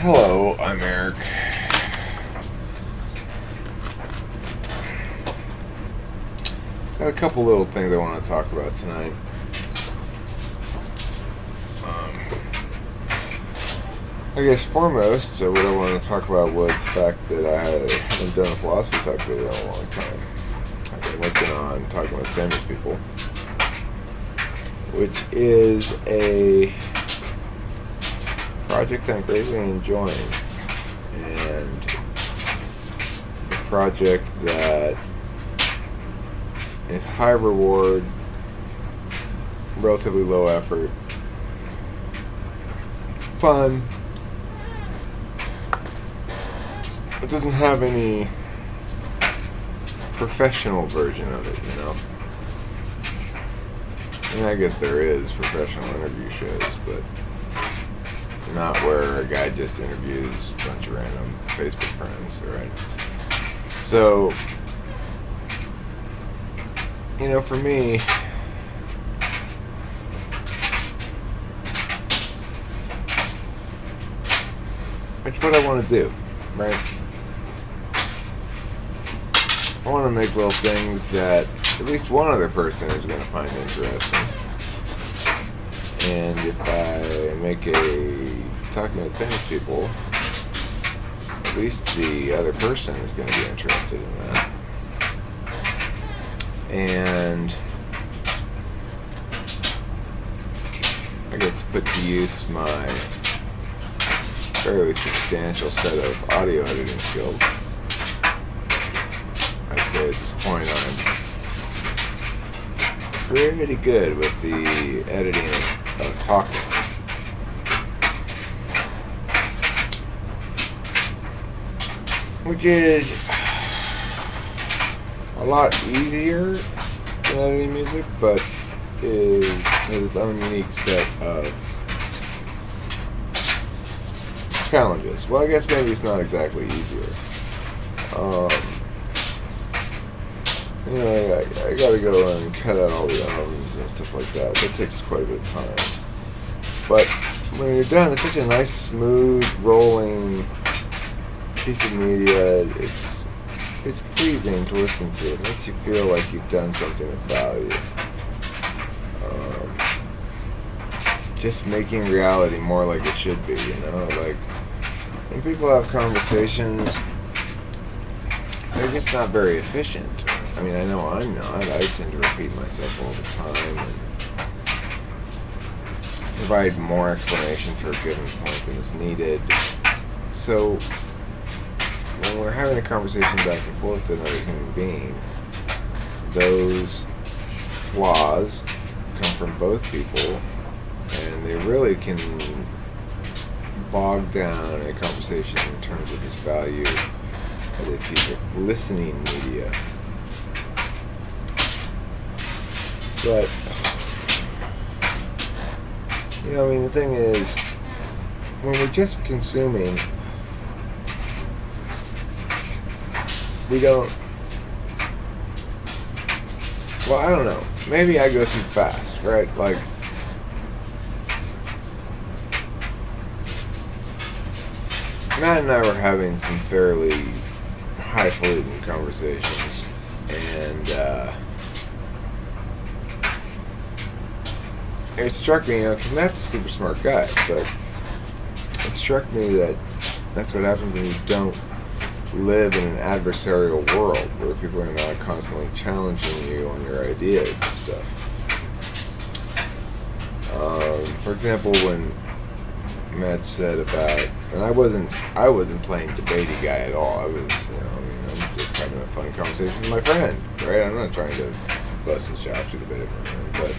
Hello, I'm Eric. Got a couple little things I want to talk about tonight. I guess foremost, what I want to talk about was the fact that I haven't done a philosophy talk video in a long time. I've been working on talking with famous people, which is a project I'm greatly enjoying, and it's a project that is high reward, relatively low effort, fun. It doesn't have any professional version of it, you know. I mean, I guess there is professional interview shows, but not where a guy just interviews a bunch of random Facebook friends, right? So, you know, for me, it's what I want to do, right? I want to make little things that at least one other person is going to find interesting. And if I make a talking with famous people, at least the other person is going to be interested in that. And I get to put to use my fairly substantial set of audio editing skills. I'd say at this point I'm pretty good with the editing of talking. Which is a lot easier than editing music, but has its own unique set of challenges. Well, I guess maybe it's not exactly easier. You know, I gotta go and cut out all the ums and stuff like that. That takes quite a bit of time. But when you're done, it's such a nice, smooth, rolling piece of media. It's pleasing to listen to. It makes you feel like you've done something of value. Just making reality more like it should be, you know? Like, when people have conversations, they're just not very efficient. I mean, I know I'm not. I tend to repeat myself all the time and provide more explanation for a given point than is needed. So, when we're having a conversation back and forth with another human being, those flaws come from both people, and they really can bog down a conversation in terms of its value as a piece of listening media. But, you know, I mean, the thing is, when we're just consuming, we don't, well, I don't know, maybe I go too fast, right? Like, Matt and I were having some fairly highfalutin conversations, and it struck me, you know, because Matt's a super smart guy, but it struck me that that's what happens when you don't live in an adversarial world where people are not constantly challenging you on your ideas and stuff. For example, when Matt said about, and I wasn't playing debatey guy at all. I was, you know, I mean, I'm just having a fun conversation with my friend, right? I'm not trying to bust his chops or debate with my friend, but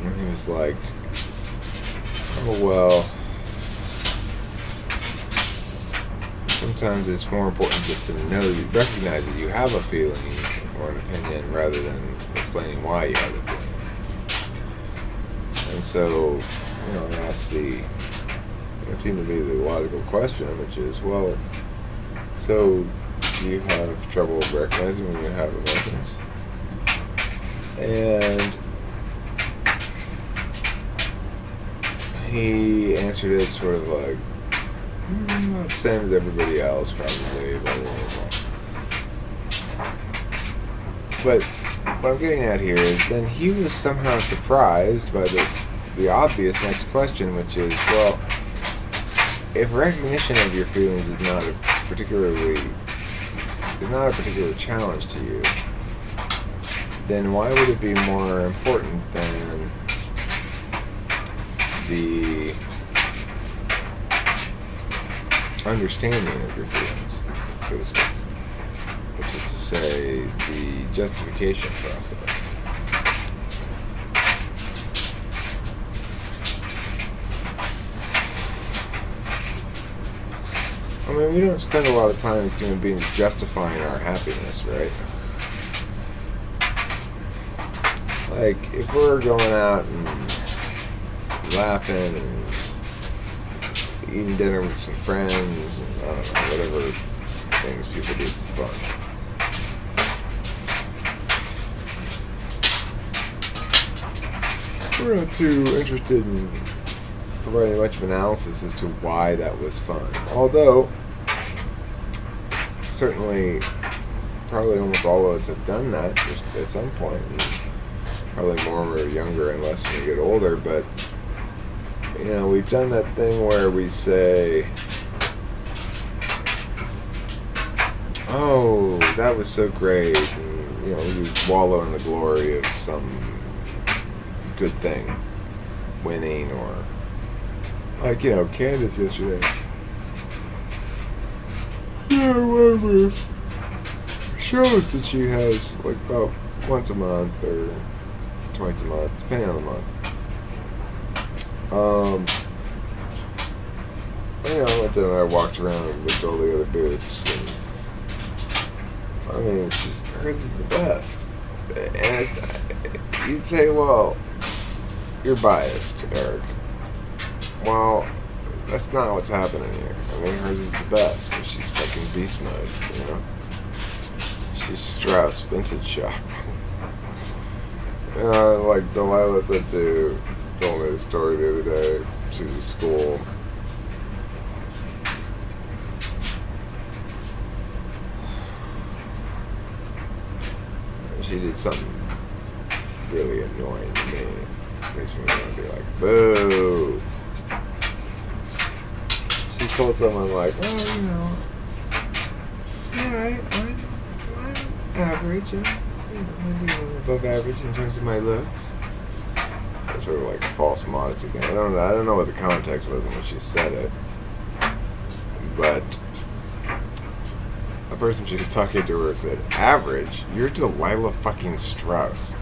and he was like, oh well, sometimes it's more important just to recognize that you have a feeling or an opinion rather than explaining why you have a feeling. And so, you know, I asked it seemed to be the logical question, which is, well, so do you have trouble recognizing when you have emotions? And he answered it sort of like, not the same as everybody else, probably, blah, blah, blah. But what I'm getting at here is then he was somehow surprised by the obvious next question, which is, well, if recognition of your feelings is not a particular challenge to you, then why would it be more important than the understanding of your feelings, so to speak, which is to say, the justification for us of it? I mean, we don't spend a lot of time as human beings justifying our happiness, right? Like, if we're going out and laughing and eating dinner with some friends, and, I don't know, whatever things people do for fun. We're not too interested in providing much of analysis as to why that was fun. Although, certainly, probably almost all of us have done that at some point. And probably more when we're younger and less when we get older. But, you know, we've done that thing where we say, oh, that was so great. And, you know, we wallow in the glory of some good thing, winning, or like, you know, Candace yesterday. Yeah, whatever. Shows that she has like about once a month or twice a month, depending on the month. You know, I went down there, I walked around and looked at all the other booths, and I mean, hers is the best. And you'd say, well, you're biased, Eric. Well, that's not what's happening here. I mean, hers is the best. She's fucking beast mode, you know? She's Strauss Vintage Shop. Like Delilah said told me the story the other day. She was at school. She did something really annoying to me. Makes me want to be like, boo. She told someone like, oh, you know, yeah, I'm average, maybe above average in terms of my looks. That's sort of like a false modesty again. I don't know what the context was when she said it, but the person she was talking to her said, average? You're Delilah fucking Strauss.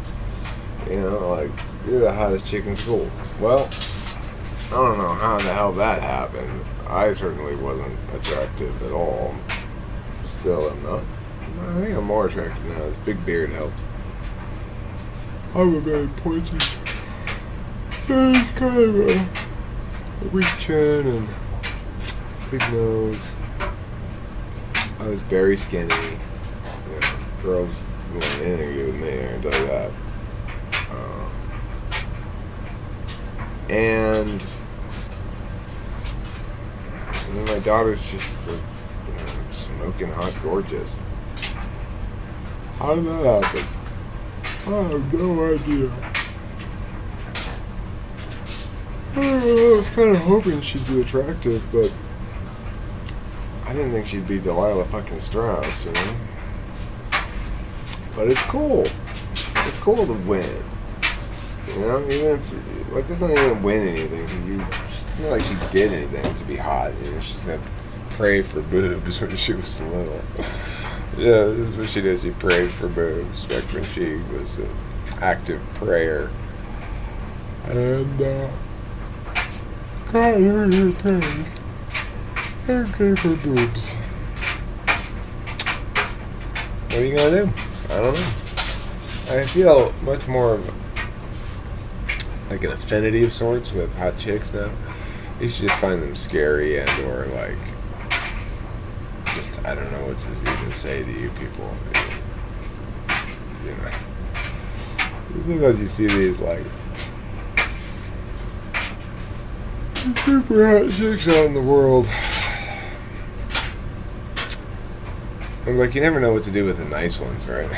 You know, like, you're the hottest chick in school. Well, I don't know how the hell that happened. I certainly wasn't attractive at all. Still am not. I think I'm more attractive now. This big beard helps. I'm a very pointy. Very kind of a weak chin and big nose. I was very skinny. You know, girls don't want anything to do with me, I can tell you that. And then my daughter's just like, you know, smoking hot gorgeous. How did that happen? I have no idea. I was kind of hoping she'd be attractive, but I didn't think she'd be Delilah fucking Strauss, you know? But it's cool. It's cool to win. You know, even if, like, that's not even win anything. It's not like she did anything to be hot. You know, she said pray for boobs when she was little. Yeah, this is what she did. She prayed for boobs back when she was an active prayer. And, God, hear your prayers. Okay for boobs. What are you gonna do? I don't know. I feel much more of like an affinity of sorts with hot chicks now. You should just find them scary and or like just, I don't know what to even say to you people. You know. Sometimes you see these like super hot chicks out in the world. And like, you never know what to do with the nice ones, right?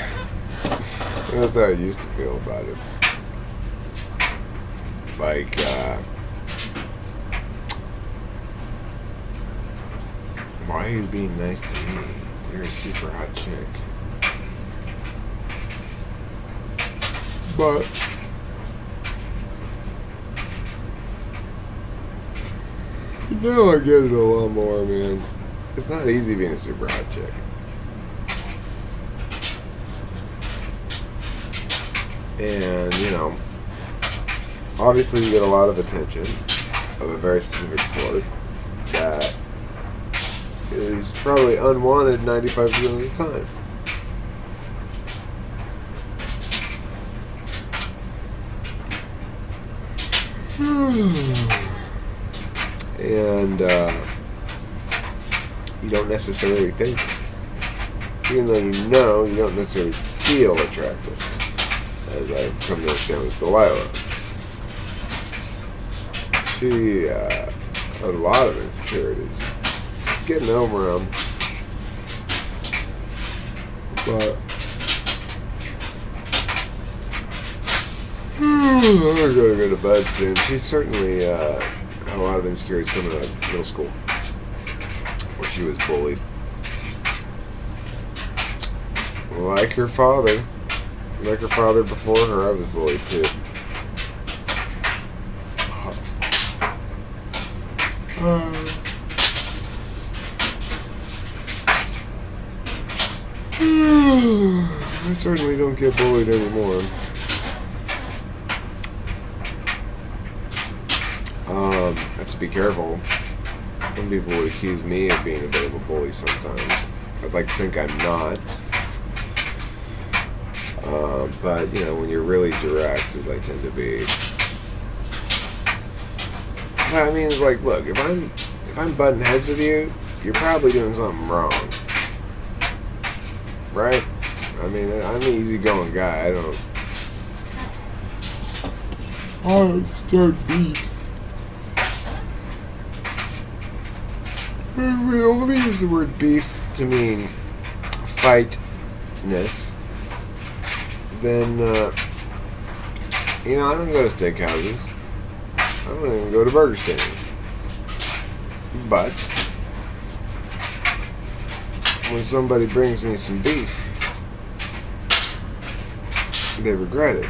That's how I used to feel about it. Like, why are you being nice to me? You're a super hot chick. But now I get it a lot more, man. It's not easy being a super hot chick. And, you know, obviously you get a lot of attention of a very specific sort that is probably unwanted 95% of the time. And you don't necessarily think, even though you don't necessarily feel attractive, as I've come to understand with Delilah. She had a lot of insecurities. She's getting over them. But I'm gonna go to bed soon. She certainly had a lot of insecurities coming out of middle school, where she was bullied. Like her father. Like her father before her, I was bullied too. I certainly don't get bullied anymore. I have to be careful. Some people would accuse me of being a bit of a bully sometimes. I'd like to think I'm not. But, you know, when you're really direct, as I tend to be. I mean, it's like, look, if I'm butting heads with you, you're probably doing something wrong. Right? I mean, I'm an easygoing guy. I don't start beefs. We only use the word beef to mean fightness. Then, you know, I don't go to steakhouses. I don't even go to burger stands. But when somebody brings me some beef, they regret it.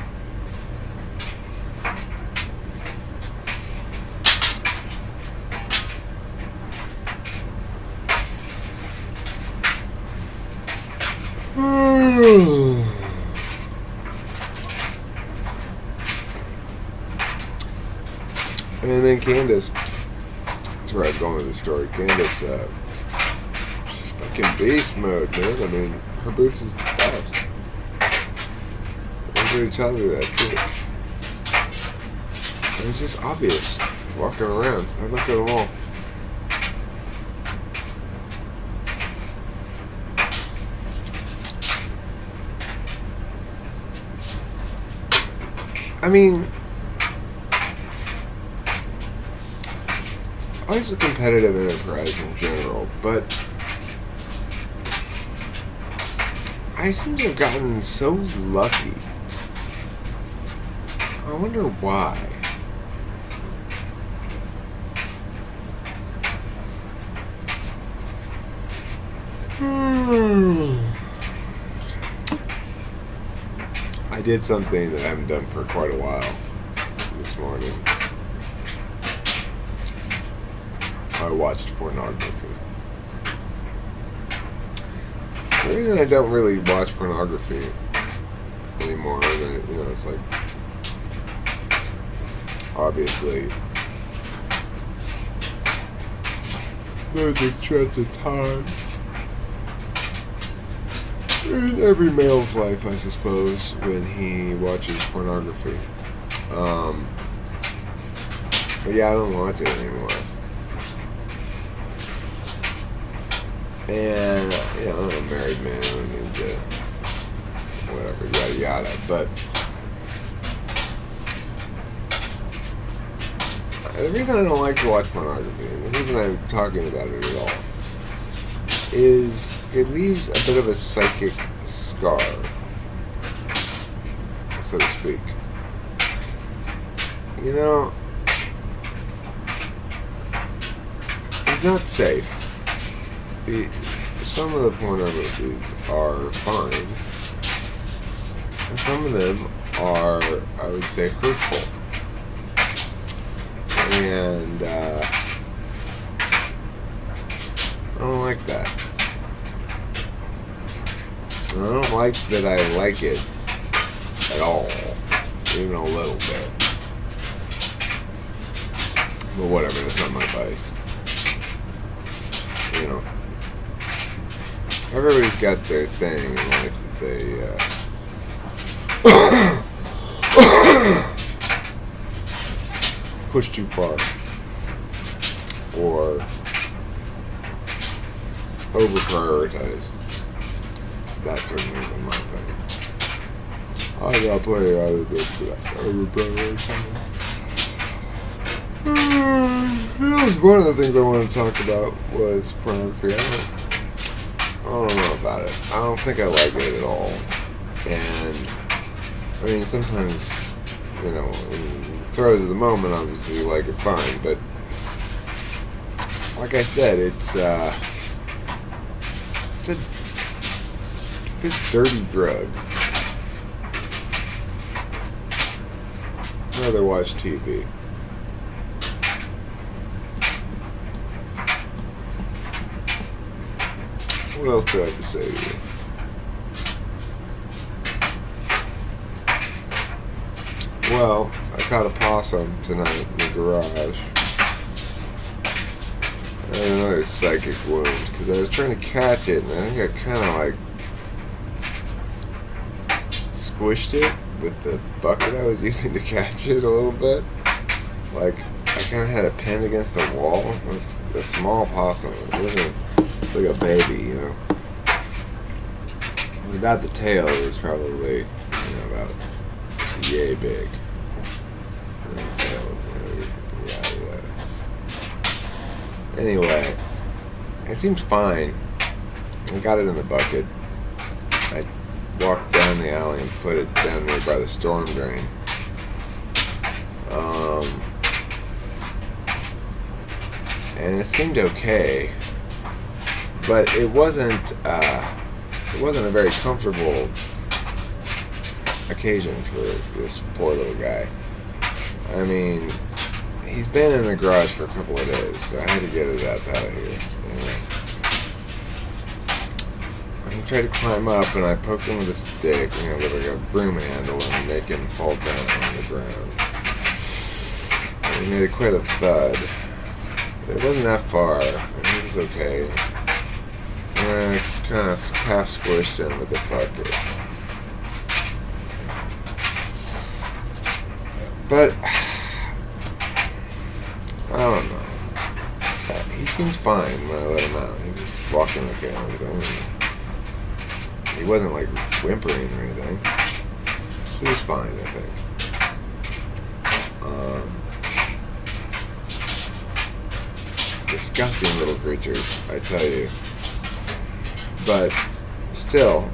And then Candace, that's where I was going with this story. Candace, she's fucking beast mode, man. I mean, her booth is the best. Everybody tells her that too. And it's just obvious walking around. I looked at them all. I mean, life's a competitive enterprise in general, but I seem to have gotten so lucky. I wonder why. I did something that I haven't done for quite a while this morning. I watched pornography. The reason I don't really watch pornography anymore, you know, it's like, obviously, there's a stretch of time in every male's life, I suppose, when he watches pornography. But yeah, I don't watch it anymore. And, you know, I'm a married man, I don't need to, whatever, yada yada. But the reason I don't like to watch pornography, and the reason I'm talking about it at all, is it leaves a bit of a psychic scar, so to speak. You know, it's not safe. Some of the pornographies are fine, and some of them are, I would say, hurtful. And I don't like that. And I don't like that I like it at all, even a little bit. But whatever, that's not my vice. You know, everybody's got their thing in life that they push too far or over prioritize. That's certainly my thing. I gotta play out of this over prioritize. One of the things I wanted to talk about was pornography. I don't know about it. I don't think I like it at all. And I mean, sometimes, you know, in the throes of the moment, obviously, you like it fine. But like I said, it's a dirty drug. I'd rather watch TV. What else do I have to say to you? Well, I caught a possum tonight in the garage. I had another psychic wound because I was trying to catch it and I think I kind of like squished it with the bucket I was using to catch it a little bit. Like, I kind of had it pinned against the wall. It was a small possum. It wasn't like a baby, you know. Without the tail, it was probably, you know, about yay big. And the tail, yeah. Anyway, it seemed fine. I got it in the bucket. I walked down the alley and put it down there by the storm drain. And it seemed okay, but it wasn't a very comfortable occasion for this poor little guy. I mean, he's been in the garage for a couple of days, so I had to get his ass out of here. He tried to climb up, and I poked him with a stick, you know, with like a broom handle, and make him fall down on the ground. And he made quite a thud. It wasn't that far. It was okay. And I kind of half squished him with the bucket. But I don't know. He seemed fine when I let him out. He was walking okay and everything. He wasn't like whimpering or anything. He was fine, I think. Disgusting little creatures, I tell you. But still,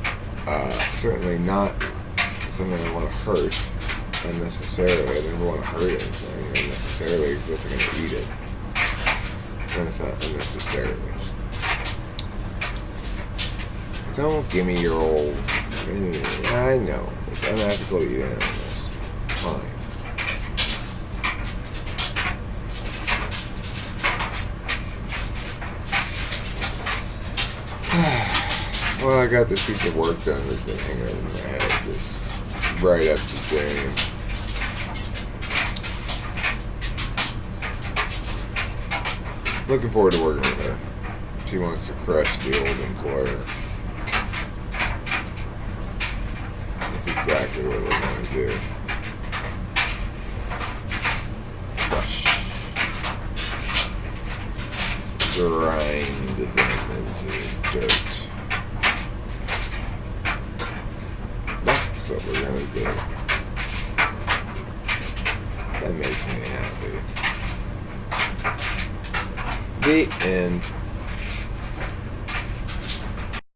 certainly not something I want to hurt unnecessarily. I never want to hurt anything unnecessarily because I'm going to eat it. And it's not unnecessarily. Don't give me your old... I know. It's unethical to eat animals. Fine. Well, I got this piece of work done that's been hanging over my head just right up to Jane. Looking forward to working with her. She wants to crush the old employer. That's exactly what we're going to do. Crush. Grind them into dirt. That's what we're going to do. That makes me happy. The end.